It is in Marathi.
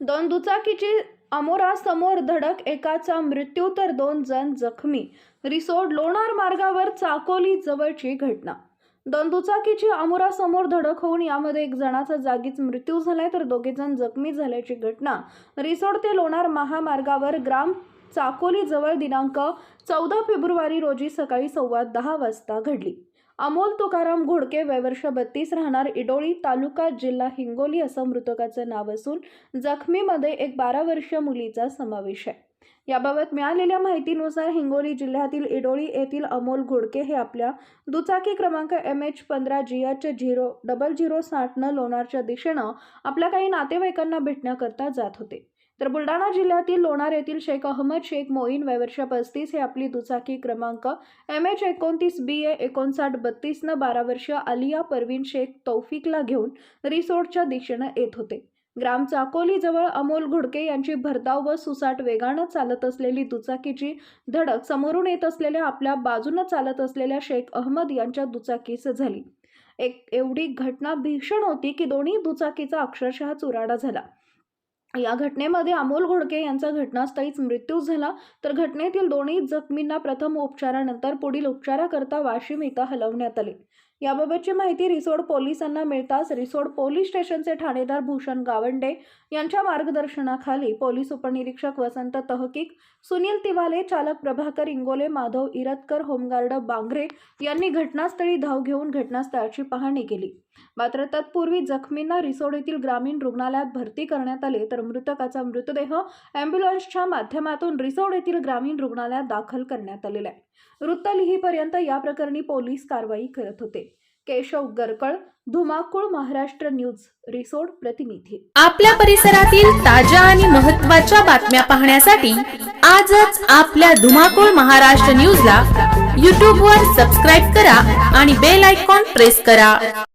दोन दुचाकीची समोर धडक, एकाचा मृत्यू तर 2 जण जखमी. रिसोड लोणार मार्गावर चाकोली जवळची घटना. दोन दुचाकीची समोर धडक होऊन यामध्ये एक जणाचा जागीच मृत्यू झालाय तर दोघे जण जखमी झाल्याची घटना रिसोड ते लोणार महामार्गावर ग्राम चाकोली जवळ दिनांक 14 फेब्रुवारी रोजी सकाळी 10:15 वाजता घडली. अमोल तुकाराम घोडके, वय वर्ष 32, राहणार इडोळी, तालुका जिल्हा हिंगोली असं मृतकाचं नाव असून जखमीमध्ये एक 12 वर्षीय मुलीचा समावेश आहे. याबाबत मिळालेल्या माहितीनुसार हिंगोली जिल्ह्यातील इडोळी येथील अमोल घोडके हे आपल्या दुचाकी क्रमांक MH15GH00060 न लोणारच्या दिशेनं आपल्या काही नातेवाईकांना भेटण्याकरता जात होते. तर बुलढाणा जिल्ह्यातील लोणार येथील शेख अहमद शेख मोईन, वय वर्ष 35, हे आपली दुचाकी क्रमांक MH29BA5932 न 12 वर्षीय आलिया परवीन शेख तौफिकला घेऊन रिसोडच्या दिशेनं येत होते. ग्राम चाकोली जवळ अमोल घोडके यांची भरधाव व सुसाट वेगानं चालत असलेली दुचाकीची धडक समोरून येत असलेल्या आपल्या बाजूनं चालत असलेल्या शेख अहमद यांच्या दुचाकीस झाली. एवढी घटना भीषण होती की दोन्ही दुचाकीचा अक्षरशः चुराडा झाला. या घटनेमध्ये अमोल घोडके यांचा घटनास्थळीच मृत्यू झाला तर घटनेतील दोन्ही जखमींना प्रथम उपचारानंतर पुढील उपचाराकरता वाशिम इथं हलवण्यात आले. याबाबतची माहिती रिसोड पोलिसांना मिळताच रिसोड पोलीस स्टेशनचे ठाणेदार भूषण गावंडे यांच्या मार्गदर्शनाखाली पोलीस उपनिरीक्षक वसंत तहकीक, सुनील तिवाले, चालक प्रभाकर इंगोले, माधव इरतकर, होमगार्ड बांगरे यांनी घटनास्थळी धाव घेऊन घटनास्थळाची पाहणी केली. मात्र तत्पूर्वी जखमींना रिसोड येथील ग्रामीण रुग्णालयात भरती करण्यात आले तर मृतकाचा मृतदेह अँब्युलन्सच्या माध्यमातून रिसोड येथील ग्रामीण रुग्णालयात दाखल करण्यात आलेला आहे. वृत्त लिहीपर्यंत या प्रकरणी पोलीस कारवाई करत होते. केशव गरकळ, धुमाकूळ, महाराष्ट्र न्यूज, रिसोड प्रतिनिधी. आपल्या परिसरातील ताज्या आणि महत्त्वाच्या बातम्या पाहण्यासाठी आजच आपल्या धुमाकूळ महाराष्ट्र न्यूजला YouTube वर सबस्क्राईब करा आणि बेल आयकॉन प्रेस करा.